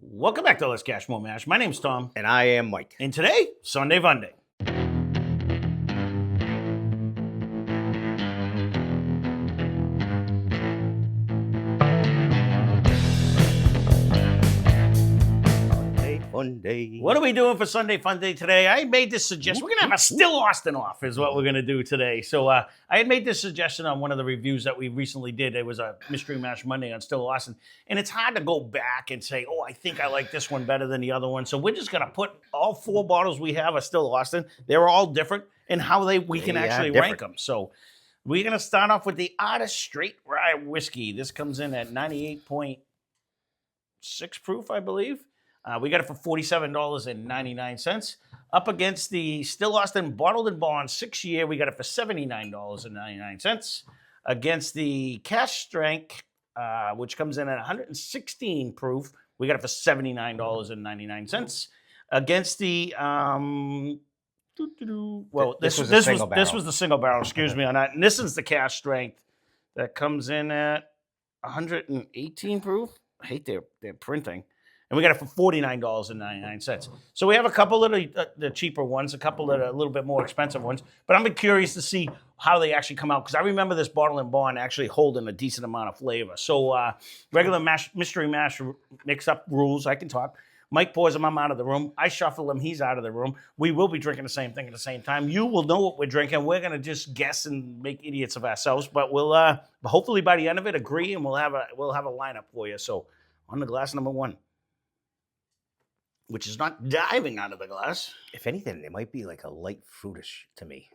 Welcome back to Lesscashmoremash. My name's Tom. And I am Mike. And today, Sunday Funday. Funday. What are we doing for Sunday Funday today? I made this suggestion. We're going to have a Still Austin off is what we're going to do today. So I had made this suggestion on one of the reviews that we recently did. It was a Mystery Mash Monday on Still Austin. And it's hard to go back and say, oh, I think I like this one better than the other one. So we're just going to put all 4 bottles we have are Still Austin. They're all different in how we can actually rank them. So we're going to start off with the Artist Straight Rye Whiskey. This comes in at 98.6 proof, I believe. We got it for $47.99. Up against the Still Austin Bottled and Bond 6-year, we got it for $79.99. Against the Cask Strength, which comes in at 116 proof, we got it for $79.99. Against the this was the single barrel. Excuse me on that. And this is the Cask Strength that comes in at 118 proof. I hate their printing. And we got it for $49.99. So we have a couple of the cheaper ones, a couple of the a little bit more expensive ones. But I'm curious to see how they actually come out, because I remember this Bottle and Bond actually holding a decent amount of flavor. So regular mystery mash mix-up rules, I can talk. Mike pours them, I'm out of the room. I shuffle him, he's out of the room. We will be drinking the same thing at the same time. You will know what we're drinking. We're going to just guess and make idiots of ourselves. But we'll hopefully by the end of it agree, and we'll have a lineup for you. So on to glass number 1. Which is not diving out of the glass. If anything, it might be like a light fruitish to me.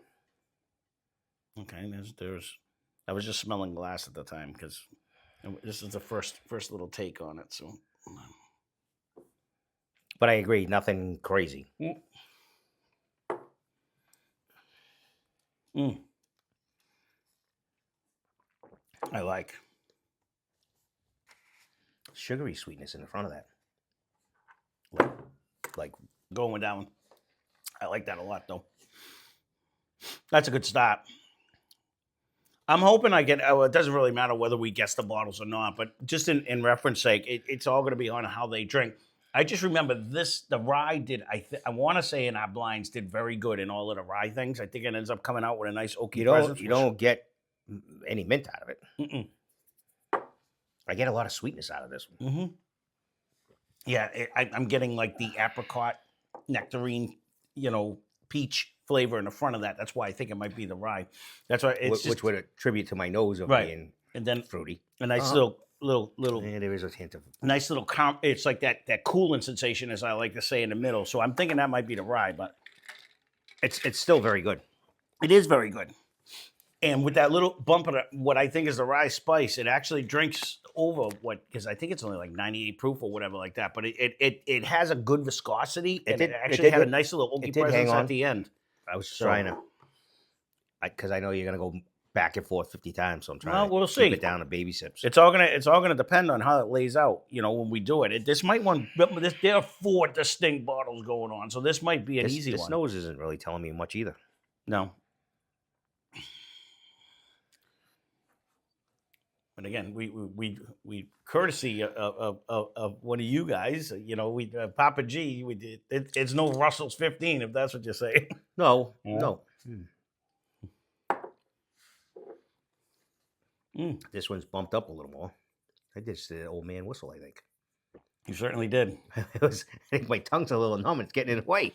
Okay, there's. I was just smelling glass at the time because this is the first little take on it. So, but I agree, nothing crazy. I like sugary sweetness in the front of that. Like going down. I like that a lot, though. That's a good start. I'm hoping I get. It doesn't really matter whether we guess the bottles or not, but just in reference sake, it's all going to be on how they drink. I just remember this. The rye did. I want to say in our blinds did very good in all of the rye things. I think it ends up coming out with a nice oaky presence. You don't get any mint out of it. I get a lot of sweetness out of this one. Mm-hmm. Yeah, I'm getting like the apricot, nectarine, peach flavor in the front of that. That's why I think it might be the rye. That's why it's which would attribute to my nose of being and then fruity. A nice little. Yeah, there is a hint of nice little. It's like that cooling sensation, as I like to say, in the middle. So I'm thinking that might be the rye, but it's still very good. It is very good. And with that little bump of what I think is the rye spice, it actually drinks over because I think it's only like 98 proof or whatever like that. But it has a good viscosity. It actually had a nice little oaky presence at the end. I was trying to, because I know you're gonna go back and forth 50 times, so I'm trying to keep it down to baby sips. It's all gonna depend on how it lays out. When we do it. There are 4 distinct bottles going on, so this might be an easy one. This nose isn't really telling me much either. No. And again, we courtesy of one of you guys, we Papa G. We did it's no Russell's 15, if that's what you're saying. No. This one's bumped up a little more. I just did an old man whistle, I think. You certainly did. I think my tongue's a little numb. It's getting in the way.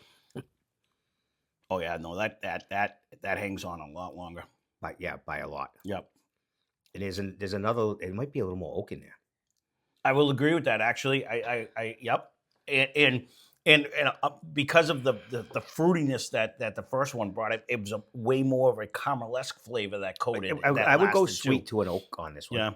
Oh yeah, no, that hangs on a lot longer. By a lot. Yep. And there's another. It might be a little more oak in there. I will agree with that. Actually, yep. And because of the fruitiness that the first one brought, it was a way more of a caramel-esque flavor that coated. I would go sweet to an oak on this one.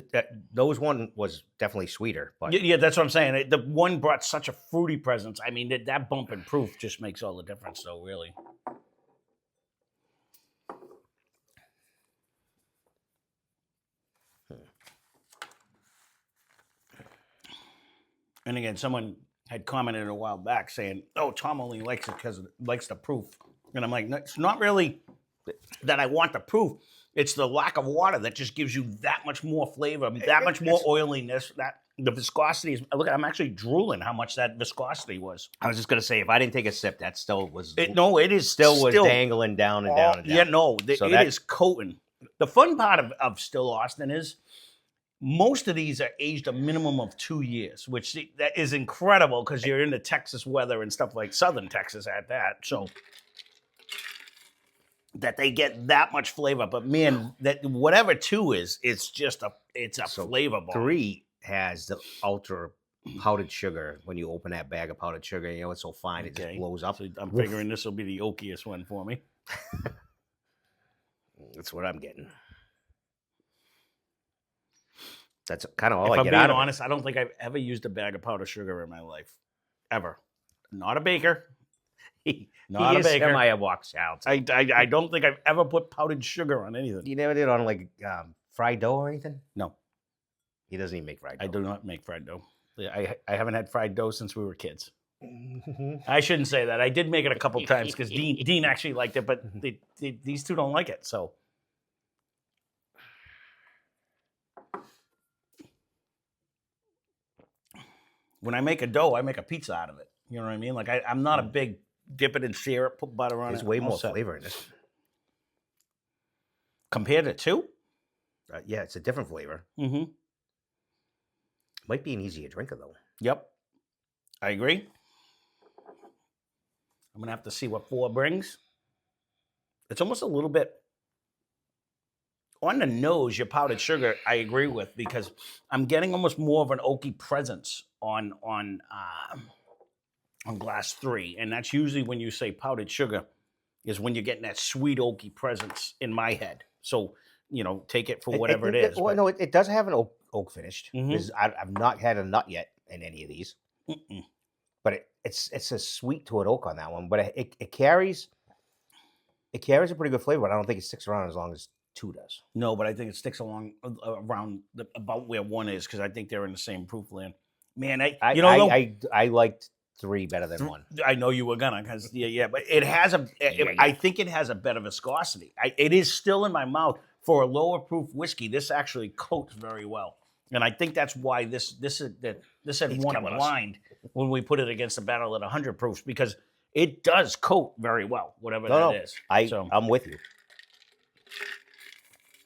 Yeah. Those one was definitely sweeter, but yeah, that's what I'm saying. The one brought such a fruity presence. I mean, that bump in proof just makes all the difference. So really. And again, someone had commented a while back saying, "Oh, Tom only likes it because it likes the proof." And I'm like, no, it's not really that I want the proof. It's the lack of water that just gives you that much more flavor, that much more oiliness, The viscosity is. Look, I'm actually drooling how much that viscosity was. I was just gonna say, if I didn't take a sip, that still was It was still dangling down and down and down. Yeah, no, So it is coating. The fun part of Still Austin is most of these are aged a minimum of 2 years, which that is incredible because you're into Texas weather and stuff like Southern Texas at that. So that they get that much flavor, but man, that whatever 2 is, it's just a flavor bomb. 3 has the ultra powdered sugar. When you open that bag of powdered sugar, you know it's so fine it just blows up. So I'm figuring this will be the oakiest one for me. That's what I'm getting. That's kind of all if I I'm get being out of honest, I don't think I've ever used a bag of powdered sugar in my life, ever. Not a baker. Not he a baker. Semi a walk child. I don't think I've ever put powdered sugar on anything. You never did on like fried dough or anything? No, he doesn't even make fried dough. I do not make fried dough. I haven't had fried dough since we were kids. I shouldn't say that. I did make it a couple times because Dean actually liked it, but these two don't like it. So when I make a dough, I make a pizza out of it. You know what I mean? Like I'm not a big dip it in syrup, put butter on it. There's way more flavor in this. Compared to 2? Yeah, it's a different flavor. Mm-hmm. Might be an easier drinker though. Yep. I agree. I'm going to have to see what 4 brings. It's almost a little bit on the nose, your powdered sugar, I agree with, because I'm getting almost more of an oaky presence on glass 3. And that's usually when you say powdered sugar is when you're getting that sweet oaky presence in my head. So, you know, take it for whatever it is. Well, no, it does have an oak finish. I've not had a nut yet in any of these. Mm-mm. But it's a sweet to an oak on that one. But it carries a pretty good flavor. But I don't think it sticks around as long as 2 does. No, but I think it sticks along around about where 1 is because I think they're in the same proof land. Man, I liked 3 better than 1. I know you were gonna because but it has I think it has a better viscosity. It is still in my mouth for a lower proof whiskey. This actually coats very well. And I think that's why this had won a blind when we put it against a barrel at 100 proofs because it does coat very well, whatever that is. I'm with you.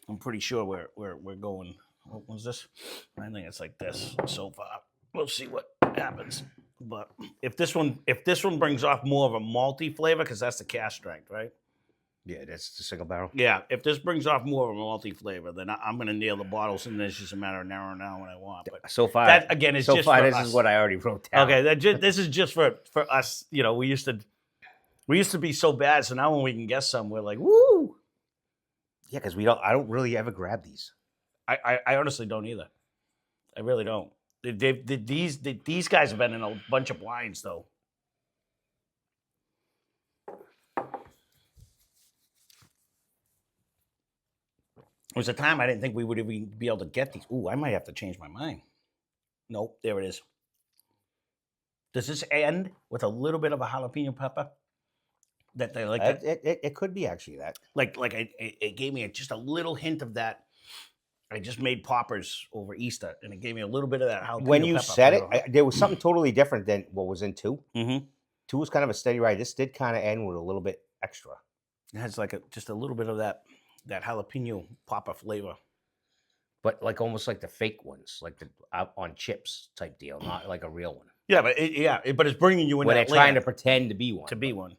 I'm pretty sure we're going. What was this? I think it's like this so far. We'll see what happens. But if this one brings off more of a malty flavor, because that's the cask strength, right? Yeah, that's the single barrel. Yeah, if this brings off more of a malty flavor, then I'm going to nail the bottles, and then it's just a matter of narrowing down what I want. But so far, that again is just for this us. Is what I already wrote down. Okay, this is just for us. You know, we used to be so bad, so now when we can guess some, we're like, woo. Yeah, because I don't really ever grab these. I honestly don't either. I really don't. These guys have been in a bunch of blinds though. There was a time I didn't think we would even be able to get these. Ooh, I might have to change my mind. Nope, there it is. Does this end with a little bit of a jalapeno pepper? That they like. It could be actually that. It gave me just a little hint of that. I just made poppers over Easter, and it gave me a little bit of that jalapeno. When you pepper said flavor. it, there was something totally different than what was in 2. Mm-hmm. 2 was kind of a steady ride. This did kind of end with a little bit extra. It has like just a little bit of that jalapeno popper flavor, but like almost like the fake ones, like the on chips type deal, not like a real one. Yeah, but but it's bringing you in when that they're trying to pretend to be one. To be one.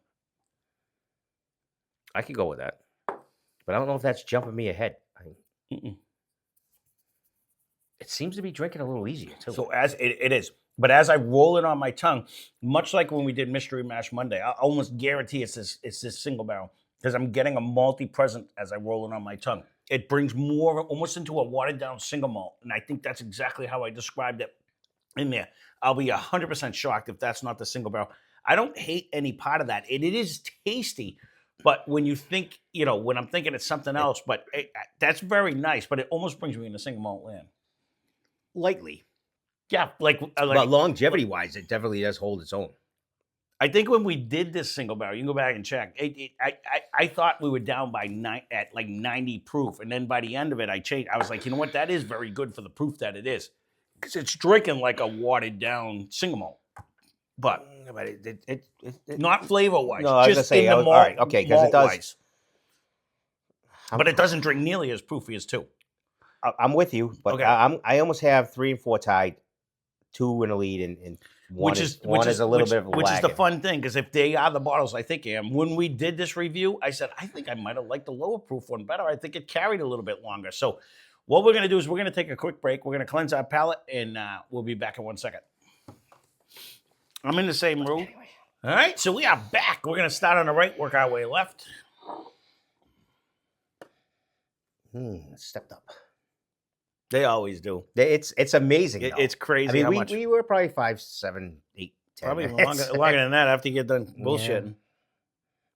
I could go with that, but I don't know if that's jumping me ahead. It seems to be drinking a little easier too. So as it is, but as I roll it on my tongue, much like when we did Mystery Mash Monday, I almost guarantee it's this single barrel because I'm getting a malty present as I roll it on my tongue. It brings more almost into a watered down single malt, and I think that's exactly how I described it in there. I'll be 100% shocked if that's not the single barrel. I don't hate any part of that. It is tasty. But when you think, when I'm thinking it's something else, but that's very nice, but it almost brings me into single malt land. Lightly. Yeah, but longevity-wise, it definitely does hold its own. I think when we did this single barrel, you can go back and check, I thought we were down by 90 proof, and then by the end of it, I changed. I was like, you know what, that is very good for the proof that it is. because it's drinking like a watered down single malt, but not flavor wise. No, I was just gonna say, in the all malt, right, okay, because it does. wise. But it doesn't drink nearly as proofy as 2. I'm with you, but Okay. I almost have 3 and 4 tied, 2 in a lead, and one is a little bit of a which is the lagging. fun thing, because if they are the bottles I think I am, when we did this review, I said I think I might have liked the lower proof one better. I think it carried a little bit longer. So what we're gonna do is we're gonna take a quick break. We're gonna cleanse our palate, and we'll be back in 1 second. I'm in the same room. Anyway. All right, so we are back. We're gonna start on the right, work our way left. Stepped up. They always do. It's amazing. Though. It's crazy. I mean, how we much. we were probably 5, 7, 8, 10. Probably minutes. longer than that after you get done bullshitting.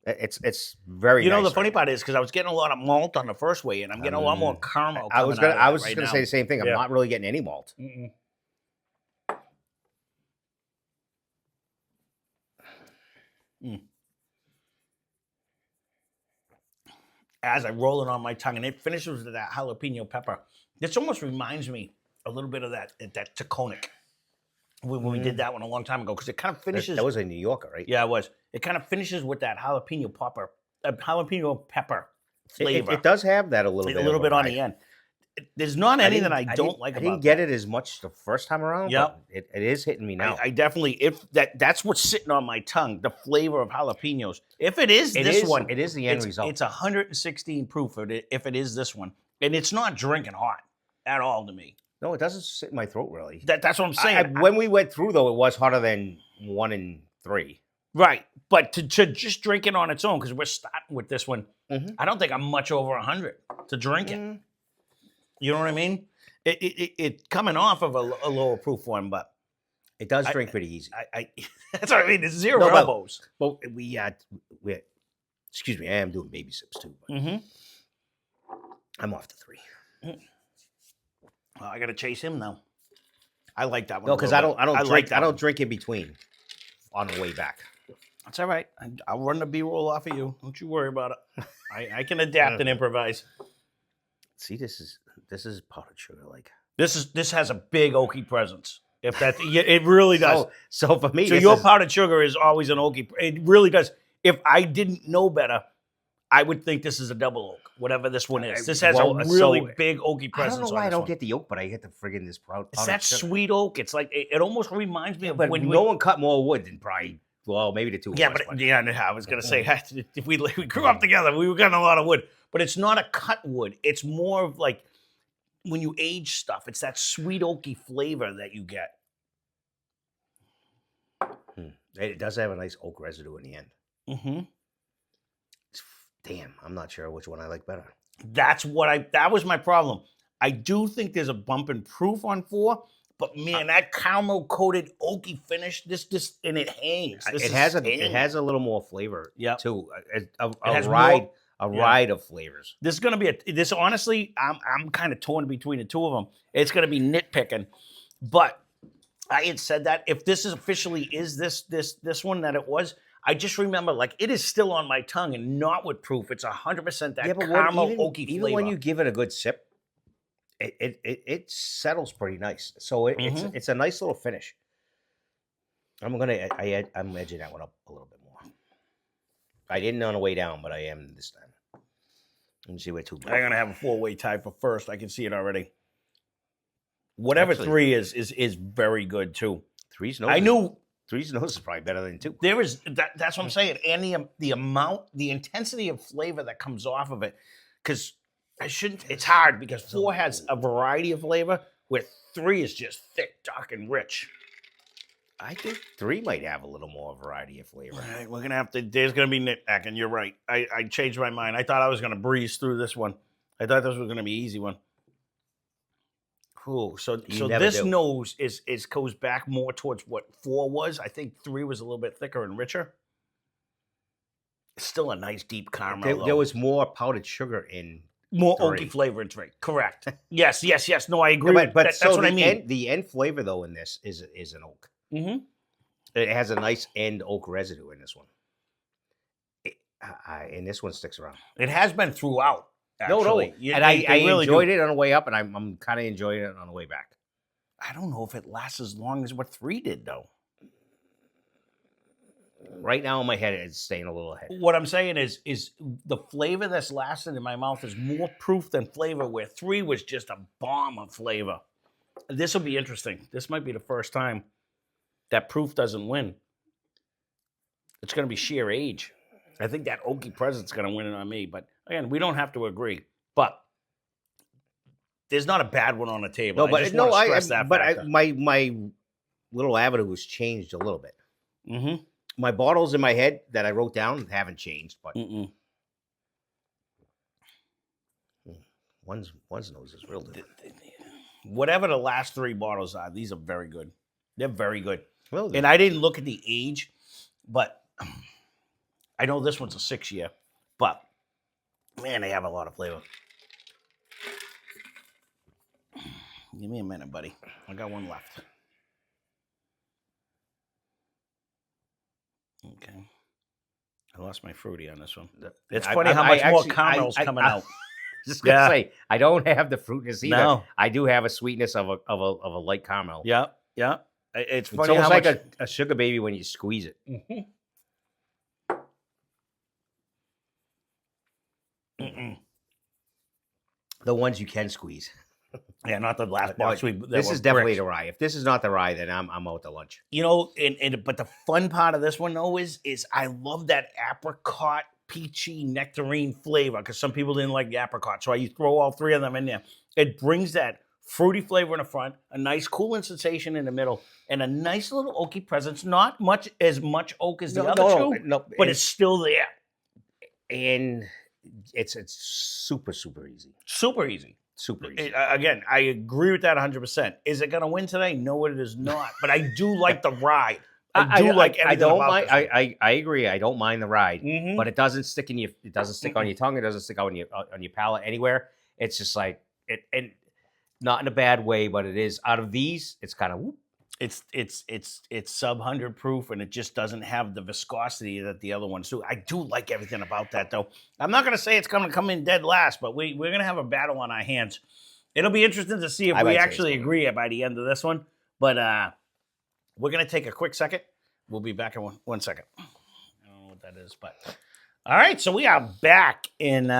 It's very. You know, nice the funny right part is because I was getting a lot of malt on the first way, and I'm getting a lot more caramel. I was coming out of just it gonna right say now. the same thing. I'm Yeah. not really getting any malt. Mm-mm. As I roll it on my tongue, and it finishes with that jalapeno pepper. This almost reminds me a little bit of that Taconic when we did that one a long time ago, because it kind of finishes. That was a New Yorker, right? Yeah, it was. It kind of finishes with that jalapeno pepper flavor. It does have that a little bit on the end. There's not any that I don't like about it. I didn't get it as much the first time around. Yep. But it is hitting me now. I definitely, that's what's sitting on my tongue, the flavor of jalapenos. If it is this one, it is the end result. It's 116 proof if it is this one. And it's not drinking hot at all to me. No, it doesn't sit in my throat really. That's what I'm saying. When we went through though, it was hotter than 1 and 3. Right. But to just drink it on its own, because we're starting with this one, Mhm. I don't think I'm much over 100 to drink it. You know what I mean? It coming off of a lower proof one, but It does drink pretty easy. that's what I mean. It's zero No, elbows. But we excuse me, I am doing baby sips too. But I'm off to 3. Well, I got to chase him now. I like that one. No, because I don't drink. that I don't one. drink in between on the way back. That's all right. I'll run the B-roll off of you. Don't you worry about it. I can adapt and improvise. See, this is powdered sugar. Like This has a big oaky presence. If that, it really does. So for me, So your powdered sugar is always an oaky. It really does. If I didn't know better, I would think this is a double oak, whatever this one is. This has a really big oaky presence. I don't know why I don't get the oak, but I get the friggin' this powdered It's that sugar. sweet oak. It's like it almost reminds me of But when no one cut more wood than probably. Well, maybe the two. Yeah, of us, but I was gonna say if we grew up together, we were getting a lot of wood. But it's not a cut wood. It's more of like when you age stuff. It's that sweet oaky flavor that you get. It does have a nice oak residue in the end. Mm-hmm. Damn, I'm not sure which one I like better. That was my problem. I do think there's a bump in proof on 4, but man, that caramel coated oaky finish, this and it hangs. It has a little more flavor. Yep. Too. has A more- ride of flavors. This is gonna be this. Honestly, I'm kind of torn between the two of them. It's gonna be nitpicking, but I had said that if this is officially this one that it was, I just remember like it is still on my tongue and not with proof. It's 100% that caramel oaky flavor. Even when you give it a good sip, it settles pretty nice. So it's a nice little finish. I'm edging that one up a little bit more. I didn't on the way down, but I am this time. Let me see where 2. I'm gonna have a 4-way tie for first. I can see it already. Whatever Actually, 3 is very good too. 3's nose. I knew 3's nose is probably better than 2. there is that's what I'm saying. And the amount, the intensity of flavor that comes off of it, because it's hard because 4 has a variety of flavor, where 3 is just thick, dark, and rich. I think 3 might have a little more variety of flavor. All right, we're gonna have to. There's gonna be nitpicking. You're right. I changed my mind. I thought I was gonna breeze through this one. I thought this was gonna be an easy one. Cool. So this nose goes back more towards what 4 was. I think 3 was a little bit thicker and richer. Still a nice deep caramel. There was more powdered sugar in more 3. oaky flavor in 3. Correct. Yes. No, I agree. But that's what I mean. The end flavor though in this is an oak. Mm-hmm. It has a nice end oak residue in this one. And this one sticks around. It has been throughout. Actually. No. And I enjoyed it on the way up, and I'm kind of enjoying it on the way back. I don't know if it lasts as long as what 3 did, though. Right now in my head, it's staying a little ahead. What I'm saying is the flavor that's lasted in my mouth is more proof than flavor, where 3 was just a bomb of flavor. This will be interesting. This might be the first time that proof doesn't win. It's going to be sheer age. I think that oaky presence going to win it on me. But again, we don't have to agree. But there's not a bad one on the table. No, but I just want to stress that factor. my little avenue was changed a little bit. Mm-hmm. My bottles in my head that I wrote down haven't changed, but one's nose is real different. Whatever the last 3 bottles are, these are very good. They're very good. Well, and I didn't look at the age, but I know this one's a 6-year. But man, they have a lot of flavor. Give me a minute, buddy. I got one left. Okay. I lost my fruity on this one. It's funny how much more caramel's coming out. Just gonna say, I don't have the fruitness either. No. I do have a sweetness of a light caramel. Yeah, yeah. It's funny almost how like much... a sugar baby when you squeeze it. The ones you can squeeze. Yeah, not the last box. This is definitely the rye. If this is not the rye, then I'm out to lunch. You know, but the fun part of this one though is I love that apricot, peachy, nectarine flavor, because some people didn't like the apricot. So you throw all 3 of them in there. It brings that fruity flavor in the front, a nice cooling sensation in the middle, and a nice little oaky presence. Not as much oak as the other 2, but it's still there. And it's super, super easy. Super easy. Super easy. Again, I agree with that 100%. Is it going to win today? No, it is not. But I do like the ride. I don't mind. I agree. I don't mind the ride, but it doesn't stick in you. It doesn't stick on your tongue. It doesn't stick on your palate anywhere. It's just like it, and not in a bad way, but it is. Out of these, it's kind of whoop. It's sub 100 proof, and it just doesn't have the viscosity that the other ones do. I do like everything about that, though. I'm not going to say it's going to come in dead last, but we're going to have a battle on our hands. It'll be interesting to see if we actually agree by the end of this one. But we're going to take a quick second. We'll be back in one second. I don't know what that is, but all right. So we are back, and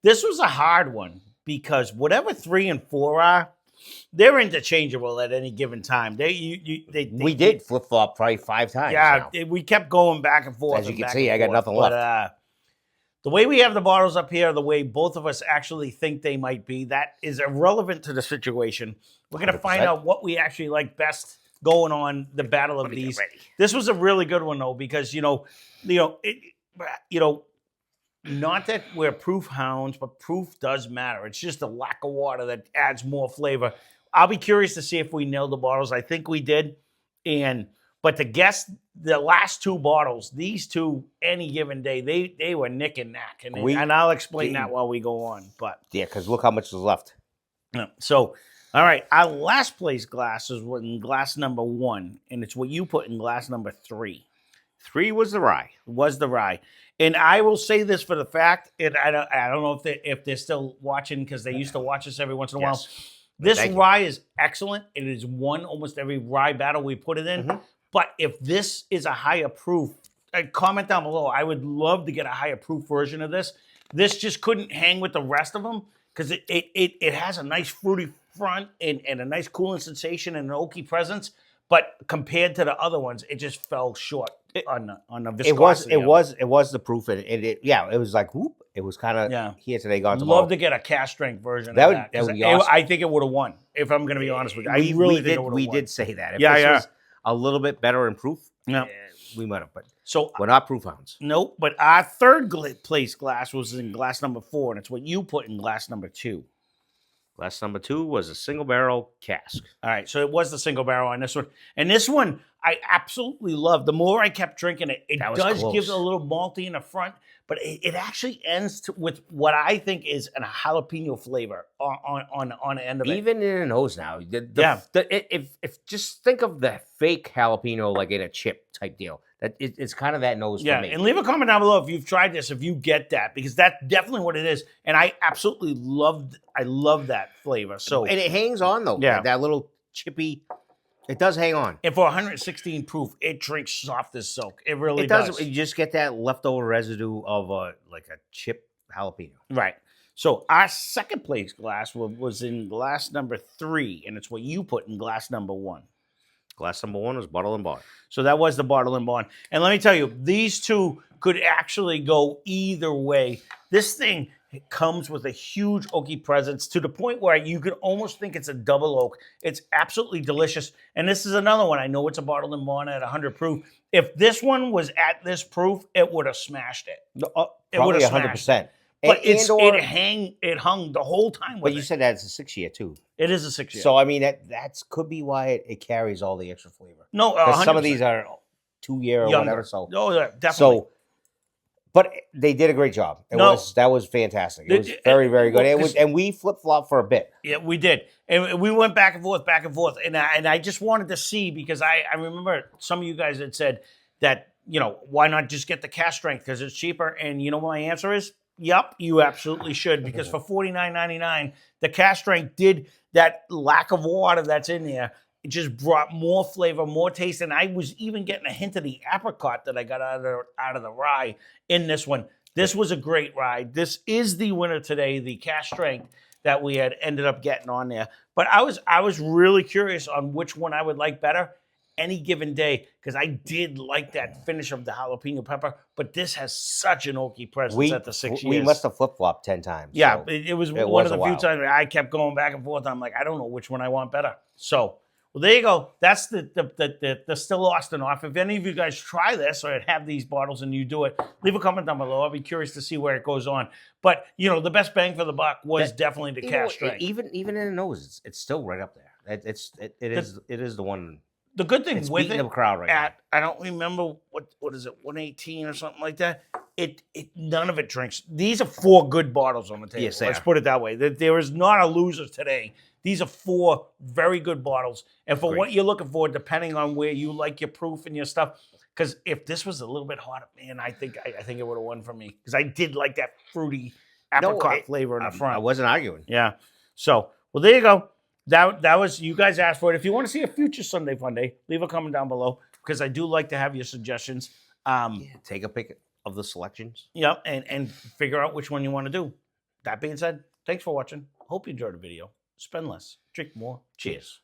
this was a hard one because whatever 3 and 4 are, they're interchangeable at any given time. We did flip flop probably 5 times. Yeah, we kept going back and forth. As you can see, I got nothing left. The way we have the bottles up here, the way both of us actually think they might be, that is irrelevant to the situation. We're going to find out what we actually like best going on the battle of these. This was a really good one though, because not that we're proof hounds, but proof does matter. It's just a lack of water that adds more flavor. I'll be curious to see if we nailed the bottles. I think we did. But to guess the last 2 bottles, these 2, any given day, they were neck and neck. And I'll explain that while we go on. But yeah, because look how much is left. So, all right, our last place glass is in glass number 1, and it's what you put in glass number 3. 3 was the rye. And I will say this for the fact, and I don't know if they're still watching because they used to watch us every once in a while. This rye is excellent. It has won almost every rye battle we put it in. But if this is a higher proof, comment down below. I would love to get a higher proof version of this. This just couldn't hang with the rest of them because it has a nice fruity front and a nice cooling sensation and an oaky presence. But compared to the other ones, it just fell short on the viscosity. It was the proof, and it was like whoop. It was kind of here today, gone tomorrow. Love to get a cask strength version of that. That would be awesome. I think it would have won. If I'm going to be honest with you, I really think it would have won. We did say that. If this was a little bit better in proof, we might have. But we're not proof hounds. Nope. But our third place glass was in glass number 4, and it's what you put in glass number 2. Glass number 2 was a single barrel cask. All right, so it was the single barrel on this one. And this one, I absolutely love. The more I kept drinking it, it does give a little malty in the front, but it actually ends with what I think is a jalapeno flavor on the end of it. Even in a nose now. If just think of the fake jalapeno like in a chip type deal. It's kind of that nose for me. And leave a comment down below if you've tried this, if you get that, because that's definitely what it is. And I absolutely love that flavor. So and it hangs on though. Yeah. That little chippy. It does hang on. And for 116 proof, it drinks soft as silk. It really It does. You just get that leftover residue of like a chipped jalapeno. Right. So our second place glass was in glass number 3, and it's what you put in glass number 1. Glass number 1 is bottle and bond. So that was the bottle and bond. And let me tell you, these two could actually go either way. This thing comes with a huge oaky presence to the point where you could almost think it's a double oak. It's absolutely delicious. And this is another one. I know it's a bottle and bond at 100 proof. If this one was at this proof, it would have smashed it. It would have 100%. But it hung the whole time with But you said that it's a 6-year too. it is a 6-year. So I mean that could be why it carries all the extra flavor. No, Because some of 100%. these are 2-year or Younger. whatever. So Oh, yeah, definitely. So, but they did a great job. That was fantastic. It was very, very good. And we flip flop for a bit. Yeah, we did, and we went back and forth, and I just wanted to see because I remember some of you guys had said that why not just get the cask strength because it's cheaper, and you know what my answer is? Yep, you absolutely should because for $49.99, the cask strength did that lack of water that's in there. It just brought more flavor, more taste, and I was even getting a hint of the apricot that I got out of the rye in this one. This was a great rye. This is the winner today, the cask strength that we had ended up getting on there. But I was really curious on which one I would like better any given day because I did like that finish of the jalapeno pepper, but this has such an oaky presence at the 6 years. We must have flip-flopped 10 times. Yeah, so it was one of the few times where I kept going back and forth. I'm like, I don't know which one I want better. So, well, there you go. That's the Still Austin off. If any of you guys try this or have these bottles and you do it, leave a comment down below. I'll be curious to see where it goes on. But, the best bang for the buck was definitely the cask strength. Even in the nose, it's still right up there. It is the one. The good thing with it, the crowd right now. I don't remember what is it, 118 or something like that. It none of it drinks. These are 4 good bottles on the table. Yes, Let's put it that way. There is not a loser today. These are 4 very good bottles, and for what you're looking for, depending on where you like your proof and your stuff. Because if this was a little bit hotter, man, I think it would have won for me. Because I did like that fruity apricot flavor in the front. I wasn't arguing. Yeah. So, well, there you go. That was, you guys asked for it. If you want to see a future Sunday Funday, leave a comment down below because I do like to have your suggestions. Take a pic of the selections. Yep, and figure out which one you want to do. That being said, thanks for watching. Hope you enjoyed the video. Spend less, drink more. Cheers.